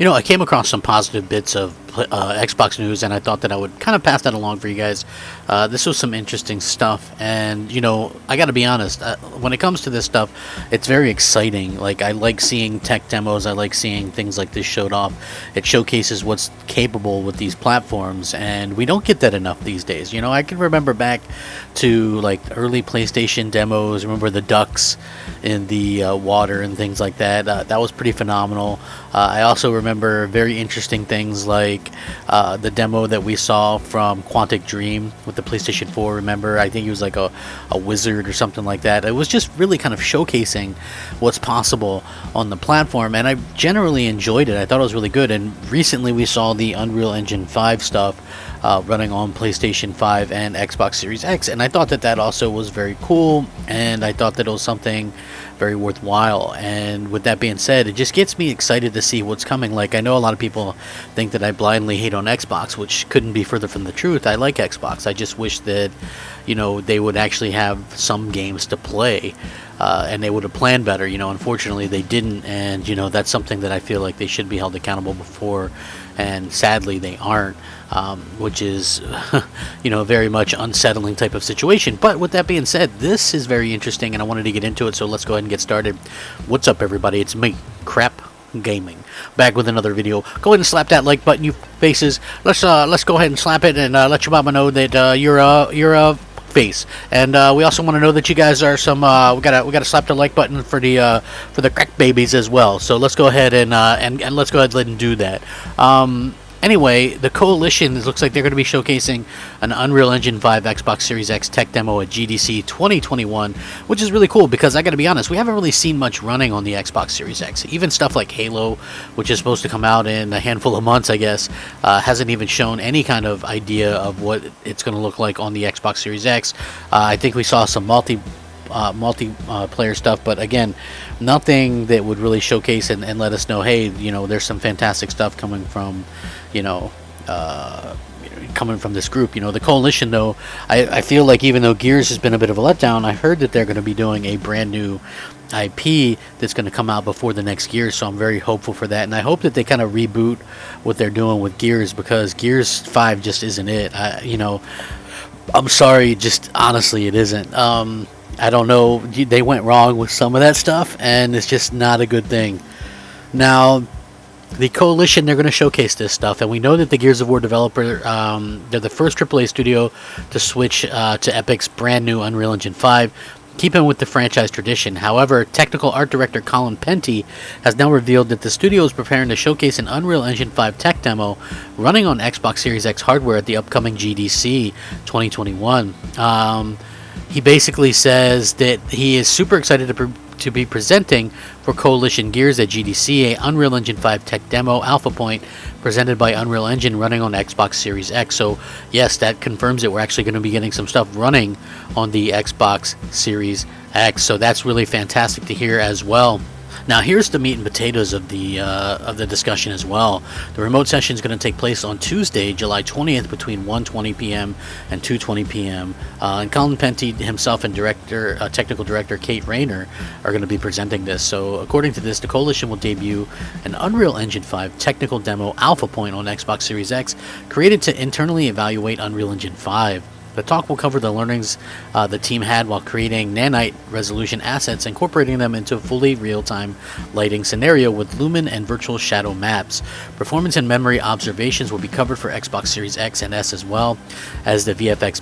I came across some positive bits of Xbox news, and I thought that I would kind of pass that along for you guys. This was some interesting stuff, and I got to be honest. When it comes to this stuff, it's very exciting. Like, I like seeing tech demos. I like seeing things like this showed off. It showcases what's capable with these platforms, and we don't get that enough these days. I can remember back to like early PlayStation demos. Remember the ducks in the water and things like that. That was pretty phenomenal. I also remember very interesting things like the demo that we saw from Quantic Dream with the PlayStation 4. Remember, I think he was like a wizard or something like that. It was just really kind of showcasing what's possible on the platform, and I generally enjoyed it. I thought it was really good. And recently we saw the Unreal Engine 5 stuff running on PlayStation 5 and Xbox Series X, and I thought that also was very cool, and I thought that it was something very worthwhile. And with that being said, it just gets me excited to see what's coming. Like, I know a lot of people think that I blindly hate on Xbox, which couldn't be further from the truth. I like Xbox. I just wish that they would actually have some games to play, and they would have planned better. Unfortunately they didn't, and that's something that I feel like they should be held accountable for, and sadly they aren't, which is very much unsettling type of situation. But with that being said, this is very interesting, and I wanted to get into it, so let's go ahead and get started. What's up, everybody? It's me, Crap Gaming, back with another video. Go ahead and slap that like button, you faces. Let's go ahead and slap it, and let your mama know that you're a face. And we also want to know that you guys are some we gotta slap the like button for the crack babies as well. So let's go ahead and let's go ahead and do that. Anyway, the Coalition, it looks like they're going to be showcasing an Unreal Engine 5 Xbox Series X tech demo at GDC 2021, which is really cool because I got to be honest, we haven't really seen much running on the Xbox Series X. Even stuff like Halo, which is supposed to come out in a handful of months, I guess, hasn't even shown any kind of idea of what it's going to look like on the Xbox Series X. I think we saw some multiplayer stuff, but again, nothing that would really showcase and let us know, hey, there's some fantastic stuff coming from coming from this group. The Coalition, though, I feel like even though Gears has been a bit of a letdown, I heard that they're going to be doing a brand new IP that's going to come out before the next Gears, so I'm very hopeful for that, and I hope that they kind of reboot what they're doing with Gears, because Gears 5 just isn't it. I'm sorry, just honestly, it isn't. I don't know, they went wrong with some of that stuff, and it's just not a good thing. Now, the Coalition, they're going to showcase this stuff, and we know that the Gears of War developer, they're the first AAA studio to switch to Epic's brand new Unreal Engine 5, keeping with the franchise tradition. However, technical art director Colin Penty has now revealed that the studio is preparing to showcase an Unreal Engine 5 tech demo running on Xbox Series X hardware at the upcoming GDC 2021. He basically says that he is super excited to be presenting for Coalition Gears at GDC, a Unreal Engine 5 tech demo alpha point presented by Unreal Engine running on Xbox Series X. So yes, that confirms it. We're actually going to be getting some stuff running on the Xbox Series X. So that's really fantastic to hear as well. Now, here's the meat and potatoes of the discussion as well. The remote session is going to take place on Tuesday, July 20th, between 1:20 p.m. and 2:20 p.m. And Colin Penty himself and technical director Kate Rayner are going to be presenting this. So, according to this, the Coalition will debut an Unreal Engine 5 technical demo alpha point on Xbox Series X, created to internally evaluate Unreal Engine 5. The talk will cover the learnings the team had while creating nanite resolution assets, incorporating them into a fully real-time lighting scenario with lumen and virtual shadow maps. Performance and memory observations will be covered for Xbox Series X and S, as well as the VFX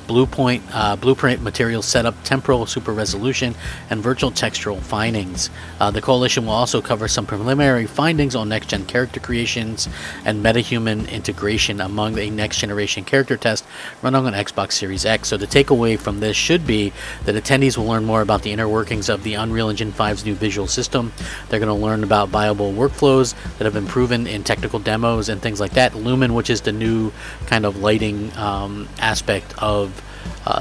blueprint material setup, temporal super resolution, and virtual textural findings. The Coalition will also cover some preliminary findings on next-gen character creations and metahuman integration among a next-generation character test running on Xbox Series X. So the takeaway from this should be that attendees will learn more about the inner workings of the Unreal Engine 5's new visual system. They're going to learn about viable workflows that have been proven in technical demos and things like that. Lumen, which is the new kind of lighting aspect of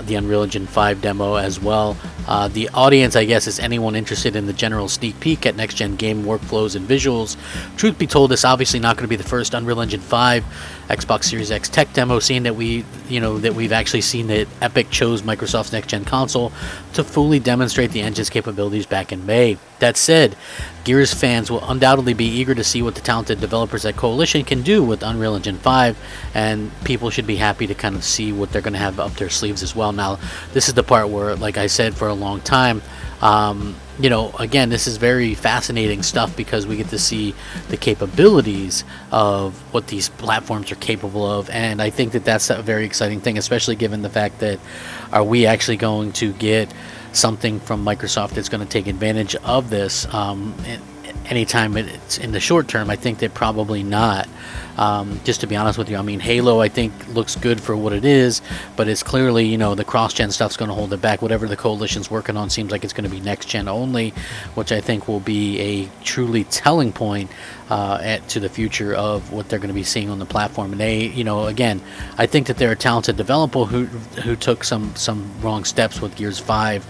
the Unreal Engine 5 demo as well. The audience, I guess, is anyone interested in the general sneak peek at next-gen game workflows and visuals. Truth be told, this obviously not going to be the first Unreal Engine 5 Xbox Series X tech demo, seeing that we've actually seen that Epic chose Microsoft's next-gen console to fully demonstrate the engine's capabilities back in May. That said, Gears fans will undoubtedly be eager to see what the talented developers at Coalition can do with Unreal Engine 5, and people should be happy to kind of see what they're going to have up their sleeves as well. Now, this is the part where, like I said for a long time, again, this is very fascinating stuff because we get to see the capabilities of what these platforms are capable of, and I think that that's a very exciting thing, especially given the fact that are we actually going to get something from Microsoft that's going to take advantage of this anytime it's in the short term. I think that probably not. Just to be honest with you, I mean, Halo I think looks good for what it is, but it's clearly, the cross-gen stuff's going to hold it back. Whatever the Coalition's working on seems like it's going to be next-gen only, which I think will be a truly telling point to the future of what they're going to be seeing on the platform. And they, again, I think that they're a talented developer who took some wrong steps with Gears 5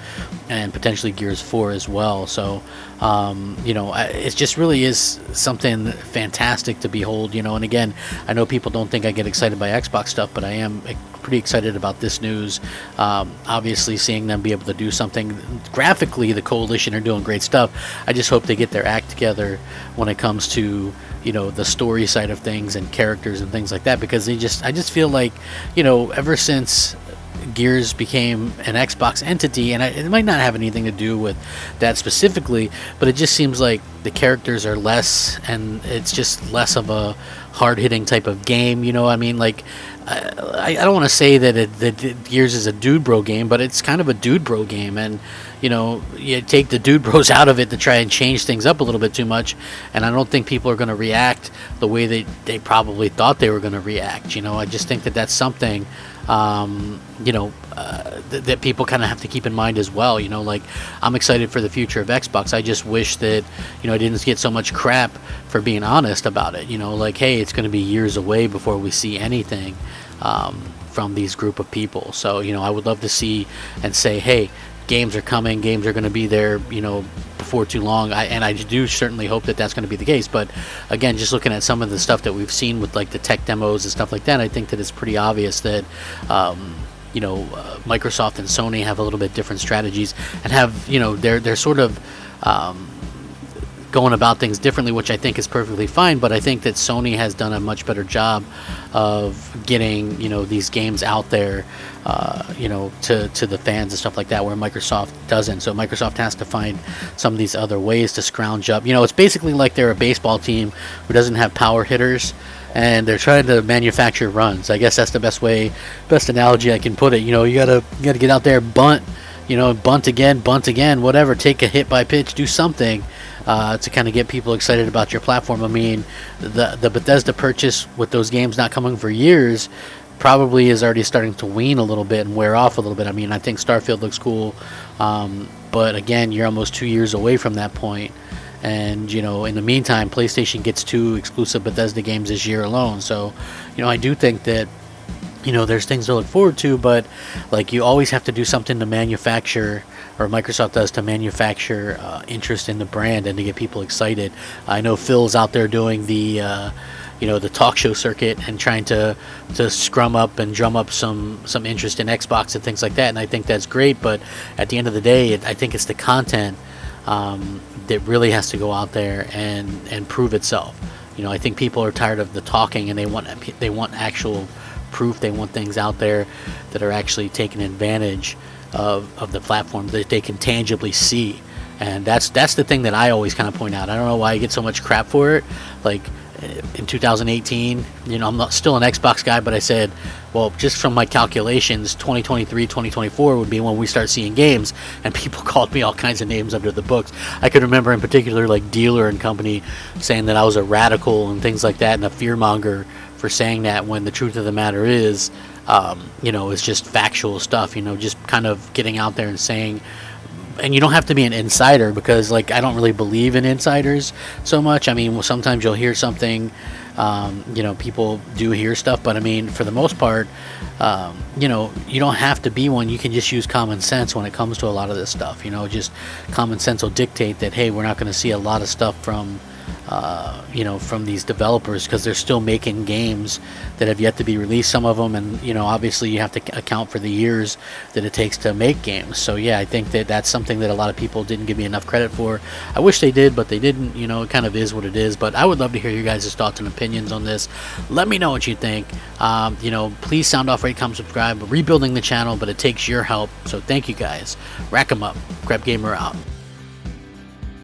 and potentially Gears 4 as well. So, it just really is something fantastic to behold, and again, I know people don't think I get excited by Xbox stuff, but I am pretty excited about this news. Obviously, seeing them be able to do something graphically, the Coalition are doing great stuff. I just hope they get their act together when it comes to the story side of things and characters and things like that, because I just feel like ever since Gears became an Xbox entity, and it might not have anything to do with that specifically, but it just seems like the characters are less, and it's just less of a hard-hitting type of game. I mean, like, I don't want to say that Gears is a dude bro game, but it's kind of a dude bro game, and you take the dude bros out of it to try and change things up a little bit too much, and I don't think people are going to react the way they probably thought they were going to react. I just think that that's something that people kind of have to keep in mind as well. Like, I'm excited for the future of Xbox. I just wish that I didn't get so much crap for being honest about it. Like, hey, it's going to be years away before we see anything from these group of people. So I would love to see and say, hey, games are coming, games are going to be there before too long. I do certainly hope that that's going to be the case. But again, just looking at some of the stuff that we've seen with like the tech demos and stuff like that, I think that it's pretty obvious that Microsoft and Sony have a little bit different strategies and have they're sort of going about things differently, which I think is perfectly fine. But I think that Sony has done a much better job of getting these games out there to the fans and stuff like that, where Microsoft doesn't. So Microsoft has to find some of these other ways to scrounge up. It's basically like they're a baseball team who doesn't have power hitters, and they're trying to manufacture runs. I guess that's the best analogy I can put it. You gotta get out there, bunt again, whatever, take a hit by pitch, do something to kind of get people excited about your platform. I mean, the Bethesda purchase with those games not coming for years probably is already starting to wean a little bit and wear off a little bit. I mean, I think Starfield looks cool, but again, you're almost 2 years away from that point. And in the meantime, PlayStation gets 2 exclusive Bethesda games this year alone. So I do think that there's things to look forward to, but like, you always have to do something to manufacture, or Microsoft does, to manufacture interest in the brand and to get people excited. I know Phil's out there doing the the talk show circuit and trying to scrum up and drum up some interest in Xbox and things like that, and I think that's great. But at the end of the day, I think it's the content that really has to go out there and prove itself. I think people are tired of the talking, and they want actual proof. They want things out there that are actually taking advantage of the platform that they can tangibly see. And that's the thing that I always kind of point out. I don't know why I get so much crap for it. Like, in 2018, I'm not still an Xbox guy, but I said, well, just from my calculations, 2023, 2024 would be when we start seeing games, and people called me all kinds of names under the books. I could remember in particular, like Dealer and company, saying that I was a radical and things like that, and a fearmonger for saying that, when the truth of the matter is, it's just factual stuff, just kind of getting out there and saying. And you don't have to be an insider, because like, I don't really believe in insiders so much. I mean, sometimes you'll hear something, people do hear stuff, but I mean, for the most part, you don't have to be one. You can just use common sense when it comes to a lot of this stuff. Just common sense will dictate that, hey, we're not going to see a lot of stuff from you know, from these developers, because they're still making games that have yet to be released, some of them, and you know, obviously you have to account for the years that it takes to make games. So yeah, I think that that's something that a lot of people didn't give me enough credit for. I wish they did, but they didn't. You know, it kind of is what it is. But I would love to hear your guys' thoughts and opinions on this. Let me know what you think. You know, please sound off, rate, comment, subscribe. We're rebuilding the channel, but it takes your help, so thank you guys. Rack 'em up. Crapgamer out.